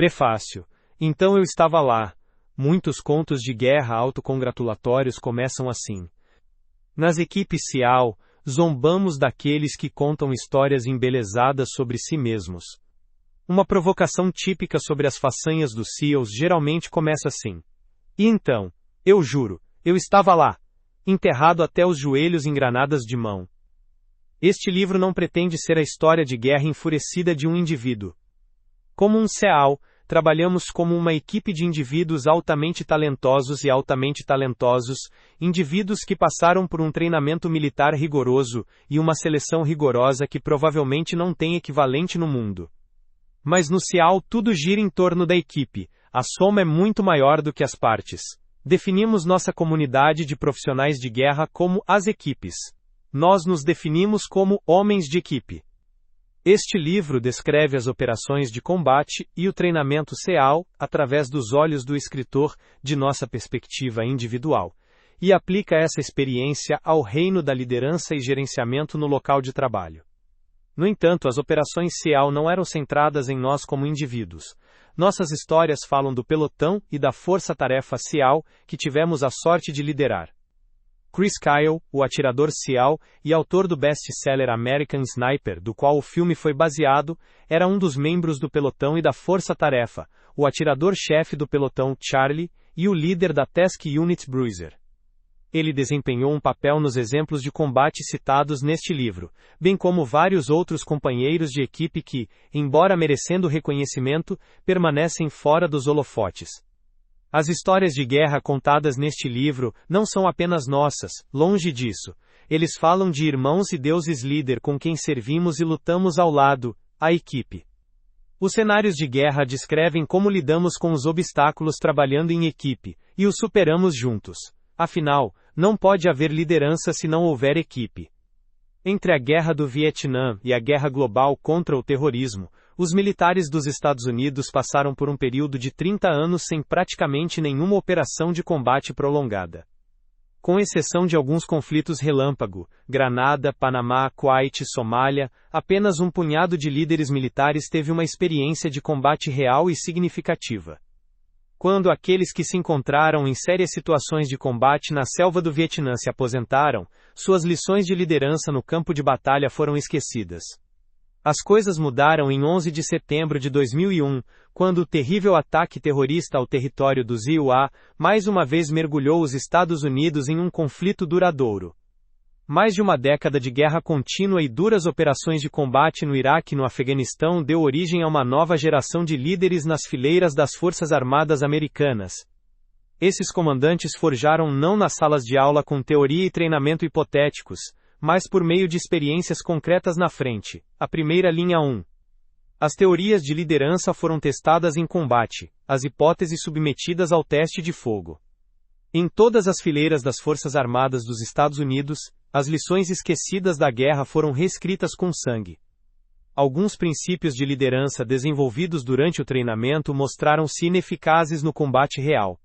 Prefácio. Então eu estava lá. Muitos contos de guerra autocongratulatórios começam assim. Nas equipes SEAL, zombamos daqueles que contam histórias embelezadas sobre si mesmos. Uma provocação típica sobre as façanhas dos SEALs geralmente começa assim. E então, eu juro, eu estava lá, enterrado até os joelhos em granadas de mão. Este livro não pretende ser a história de guerra enfurecida de um indivíduo. Como um SEAL, trabalhamos como uma equipe de indivíduos altamente talentosos, indivíduos que passaram por um treinamento militar rigoroso e uma seleção rigorosa que provavelmente não tem equivalente no mundo. Mas no SEAL tudo gira em torno da equipe, a soma é muito maior do que as partes. Definimos nossa comunidade de profissionais de guerra como as equipes. Nós nos definimos como homens de equipe. Este livro descreve as operações de combate e o treinamento SEAL, através dos olhos do escritor, de nossa perspectiva individual, e aplica essa experiência ao reino da liderança e gerenciamento no local de trabalho. No entanto, as operações SEAL não eram centradas em nós como indivíduos. Nossas histórias falam do pelotão e da força-tarefa SEAL que tivemos a sorte de liderar. Chris Kyle, o atirador SEAL e autor do best-seller American Sniper, do qual o filme foi baseado, era um dos membros do pelotão e da força-tarefa, o atirador-chefe do pelotão Charlie e o líder da Task Unit Bruiser. Ele desempenhou um papel nos exemplos de combate citados neste livro, bem como vários outros companheiros de equipe que, embora merecendo reconhecimento, permanecem fora dos holofotes. As histórias de guerra contadas neste livro não são apenas nossas, longe disso. Eles falam de irmãos e deuses líder com quem servimos e lutamos ao lado, a equipe. Os cenários de guerra descrevem como lidamos com os obstáculos trabalhando em equipe, e os superamos juntos. Afinal, não pode haver liderança se não houver equipe. Entre a Guerra do Vietnã e a Guerra Global contra o Terrorismo, os militares dos Estados Unidos passaram por um período de 30 anos sem praticamente nenhuma operação de combate prolongada. Com exceção de alguns conflitos relâmpago, Granada, Panamá, Kuwait, Somália, apenas um punhado de líderes militares teve uma experiência de combate real e significativa. Quando aqueles que se encontraram em sérias situações de combate na selva do Vietnã se aposentaram, suas lições de liderança no campo de batalha foram esquecidas. As coisas mudaram em 11 de setembro de 2001, quando o terrível ataque terrorista ao território dos IUA, mais uma vez mergulhou os Estados Unidos em um conflito duradouro. Mais de uma década de guerra contínua e duras operações de combate no Iraque e no Afeganistão deu origem a uma nova geração de líderes nas fileiras das Forças Armadas Americanas. Esses comandantes forjaram não nas salas de aula com teoria e treinamento hipotéticos, mas por meio de experiências concretas na frente, a primeira linha 1. As teorias de liderança foram testadas em combate, as hipóteses submetidas ao teste de fogo. Em todas as fileiras das Forças Armadas dos Estados Unidos, as lições esquecidas da guerra foram reescritas com sangue. Alguns princípios de liderança desenvolvidos durante o treinamento mostraram-se ineficazes no combate real.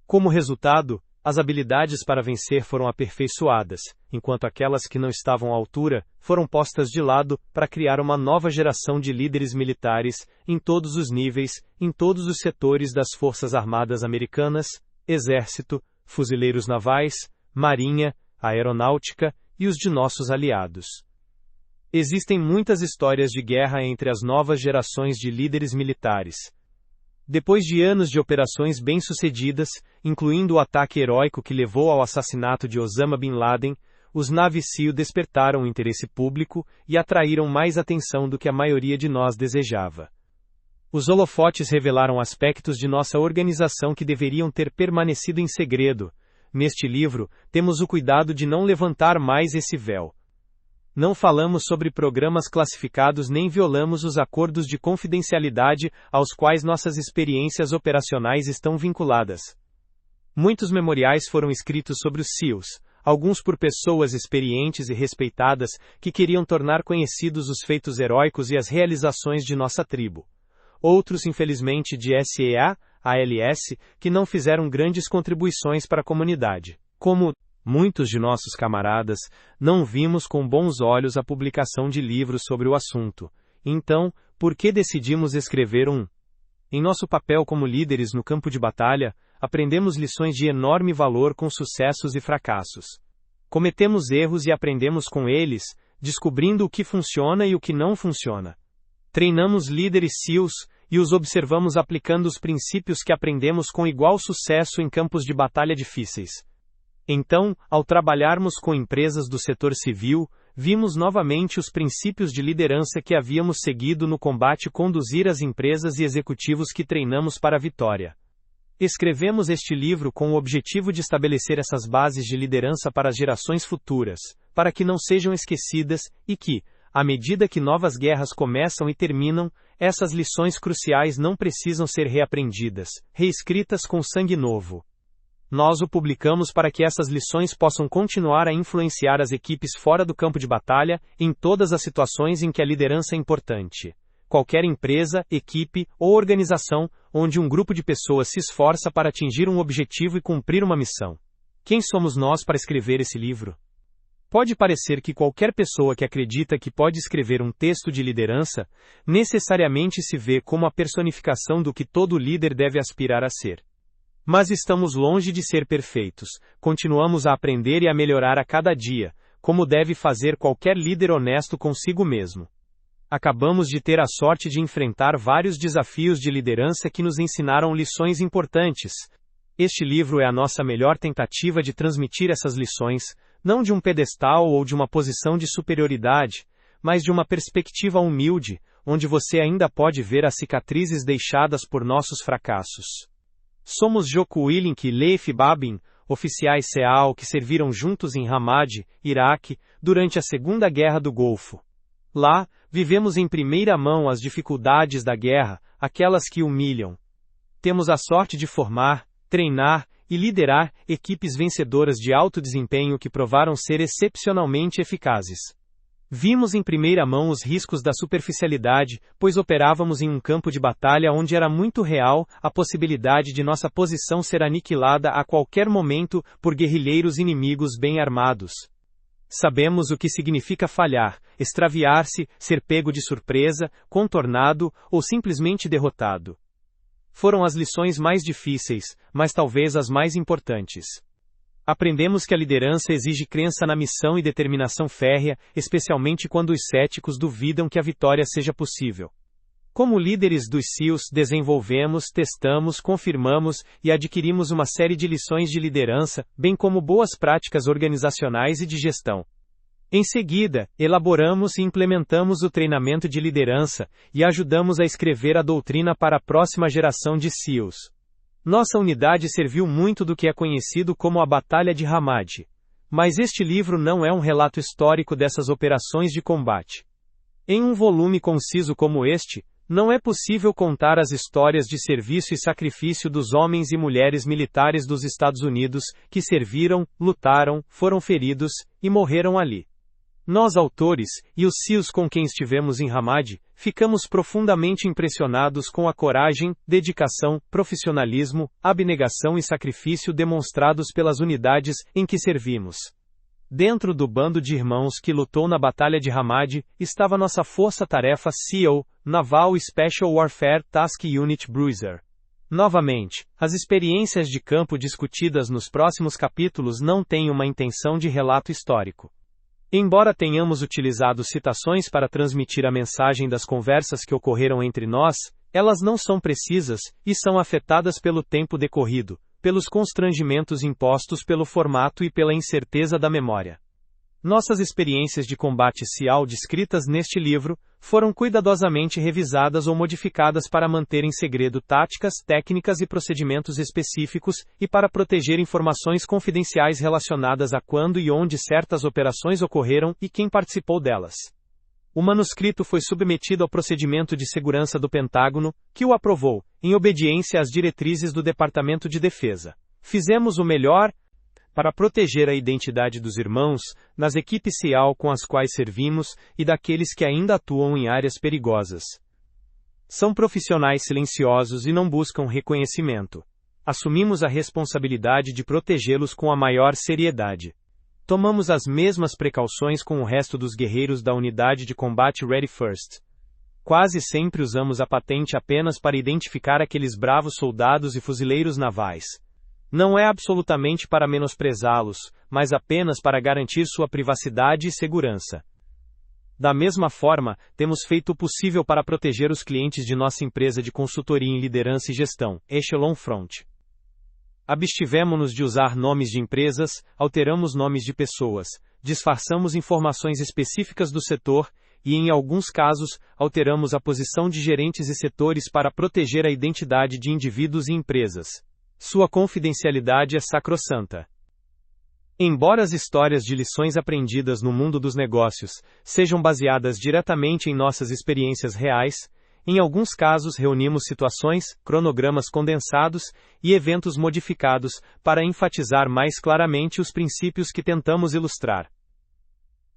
Como resultado, as habilidades para vencer foram aperfeiçoadas, enquanto aquelas que não estavam à altura foram postas de lado para criar uma nova geração de líderes militares, em todos os níveis, em todos os setores das Forças Armadas Americanas, Exército, Fuzileiros Navais, Marinha, Aeronáutica e os de nossos aliados. Existem muitas histórias de guerra entre as novas gerações de líderes militares. Depois de anos de operações bem-sucedidas, incluindo o ataque heróico que levou ao assassinato de Osama Bin Laden, os Navy SEAL despertaram o interesse público e atraíram mais atenção do que a maioria de nós desejava. Os holofotes revelaram aspectos de nossa organização que deveriam ter permanecido em segredo. Neste livro, temos o cuidado de não levantar mais esse véu. Não falamos sobre programas classificados nem violamos os acordos de confidencialidade aos quais nossas experiências operacionais estão vinculadas. Muitos memoriais foram escritos sobre os SEALs, alguns por pessoas experientes e respeitadas que queriam tornar conhecidos os feitos heróicos e as realizações de nossa tribo. Outros, infelizmente, de SEA, ALS, que não fizeram grandes contribuições para a comunidade. Como muitos de nossos camaradas, não vimos com bons olhos a publicação de livros sobre o assunto. Então, por que decidimos escrever um? Em nosso papel como líderes no campo de batalha, aprendemos lições de enorme valor com sucessos e fracassos. Cometemos erros e aprendemos com eles, descobrindo o que funciona e o que não funciona. Treinamos líderes SEALs e os observamos aplicando os princípios que aprendemos com igual sucesso em campos de batalha difíceis. Então, ao trabalharmos com empresas do setor civil, vimos novamente os princípios de liderança que havíamos seguido no combate conduzir as empresas e executivos que treinamos para a vitória. Escrevemos este livro com o objetivo de estabelecer essas bases de liderança para as gerações futuras, para que não sejam esquecidas, e que, à medida que novas guerras começam e terminam, essas lições cruciais não precisam ser reaprendidas, reescritas com sangue novo. Nós o publicamos para que essas lições possam continuar a influenciar as equipes fora do campo de batalha, em todas as situações em que a liderança é importante. Qualquer empresa, equipe ou organização, onde um grupo de pessoas se esforça para atingir um objetivo e cumprir uma missão. Quem somos nós para escrever esse livro? Pode parecer que qualquer pessoa que acredita que pode escrever um texto de liderança, necessariamente se vê como a personificação do que todo líder deve aspirar a ser. Mas estamos longe de ser perfeitos, continuamos a aprender e a melhorar a cada dia, como deve fazer qualquer líder honesto consigo mesmo. Acabamos de ter a sorte de enfrentar vários desafios de liderança que nos ensinaram lições importantes. Este livro é a nossa melhor tentativa de transmitir essas lições, não de um pedestal ou de uma posição de superioridade, mas de uma perspectiva humilde, onde você ainda pode ver as cicatrizes deixadas por nossos fracassos. Somos Jocko Willink e Leif Babin, oficiais SEAL que serviram juntos em Ramadi, Iraque, durante a Segunda Guerra do Golfo. Lá, vivemos em primeira mão as dificuldades da guerra, aquelas que humilham. Temos a sorte de formar, treinar e liderar equipes vencedoras de alto desempenho que provaram ser excepcionalmente eficazes. Vimos em primeira mão os riscos da superficialidade, pois operávamos em um campo de batalha onde era muito real a possibilidade de nossa posição ser aniquilada a qualquer momento por guerrilheiros inimigos bem armados. Sabemos o que significa falhar, extraviar-se, ser pego de surpresa, contornado ou simplesmente derrotado. Foram as lições mais difíceis, mas talvez as mais importantes. Aprendemos que a liderança exige crença na missão e determinação férrea, especialmente quando os céticos duvidam que a vitória seja possível. Como líderes dos SEALs, desenvolvemos, testamos, confirmamos e adquirimos uma série de lições de liderança, bem como boas práticas organizacionais e de gestão. Em seguida, elaboramos e implementamos o treinamento de liderança e ajudamos a escrever a doutrina para a próxima geração de SEALs. Nossa unidade serviu muito do que é conhecido como a Batalha de Ramadi. Mas este livro não é um relato histórico dessas operações de combate. Em um volume conciso como este, não é possível contar as histórias de serviço e sacrifício dos homens e mulheres militares dos Estados Unidos, que serviram, lutaram, foram feridos, e morreram ali. Nós autores, e os SEALs com quem estivemos em Ramadi, ficamos profundamente impressionados com a coragem, dedicação, profissionalismo, abnegação e sacrifício demonstrados pelas unidades em que servimos. Dentro do bando de irmãos que lutou na Batalha de Ramadi, estava nossa força-tarefa SEAL, Naval Special Warfare Task Unit Bruiser. Novamente, as experiências de campo discutidas nos próximos capítulos não têm uma intenção de relato histórico. Embora tenhamos utilizado citações para transmitir a mensagem das conversas que ocorreram entre nós, elas não são precisas e são afetadas pelo tempo decorrido, pelos constrangimentos impostos pelo formato e pela incerteza da memória. Nossas experiências de combate SEAL descritas neste livro foram cuidadosamente revisadas ou modificadas para manter em segredo táticas, técnicas e procedimentos específicos e para proteger informações confidenciais relacionadas a quando e onde certas operações ocorreram e quem participou delas. O manuscrito foi submetido ao procedimento de segurança do Pentágono, que o aprovou, em obediência às diretrizes do Departamento de Defesa. Fizemos o melhor para proteger a identidade dos irmãos, nas equipes SEAL com as quais servimos e daqueles que ainda atuam em áreas perigosas. São profissionais silenciosos e não buscam reconhecimento. Assumimos a responsabilidade de protegê-los com a maior seriedade. Tomamos as mesmas precauções com o resto dos guerreiros da unidade de combate Ready First. Quase sempre usamos a patente apenas para identificar aqueles bravos soldados e fuzileiros navais. Não é absolutamente para menosprezá-los, mas apenas para garantir sua privacidade e segurança. Da mesma forma, temos feito o possível para proteger os clientes de nossa empresa de consultoria em liderança e gestão, Echelon Front. Abstivemo-nos de usar nomes de empresas, alteramos nomes de pessoas, disfarçamos informações específicas do setor e, em alguns casos, alteramos a posição de gerentes e setores para proteger a identidade de indivíduos e empresas. Sua confidencialidade é sacrossanta. Embora as histórias de lições aprendidas no mundo dos negócios sejam baseadas diretamente em nossas experiências reais, em alguns casos reunimos situações, cronogramas condensados e eventos modificados para enfatizar mais claramente os princípios que tentamos ilustrar.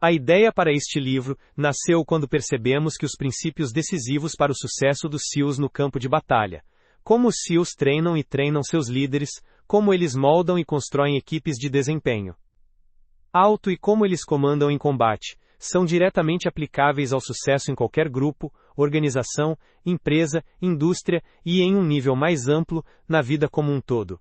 A ideia para este livro nasceu quando percebemos que os princípios decisivos para o sucesso dos SEALs no campo de batalha, como os SEALs treinam e treinam seus líderes, como eles moldam e constroem equipes de desempenho alto e como eles comandam em combate, são diretamente aplicáveis ao sucesso em qualquer grupo, organização, empresa, indústria e, em um nível mais amplo, na vida como um todo.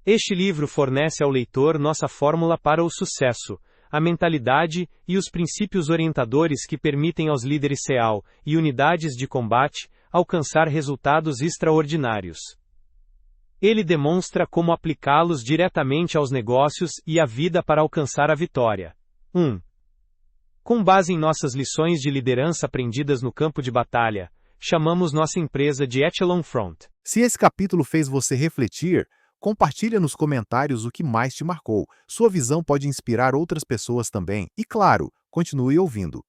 Este livro fornece ao leitor nossa fórmula para o sucesso, a mentalidade e os princípios orientadores que permitem aos líderes SEAL e unidades de combate alcançar resultados extraordinários. Ele demonstra como aplicá-los diretamente aos negócios e à vida para alcançar a vitória. 1. Com base em nossas lições de liderança aprendidas no campo de batalha, chamamos nossa empresa de Echelon Front. Se esse capítulo fez você refletir, compartilha nos comentários o que mais te marcou. Sua visão pode inspirar outras pessoas também. E claro, continue ouvindo.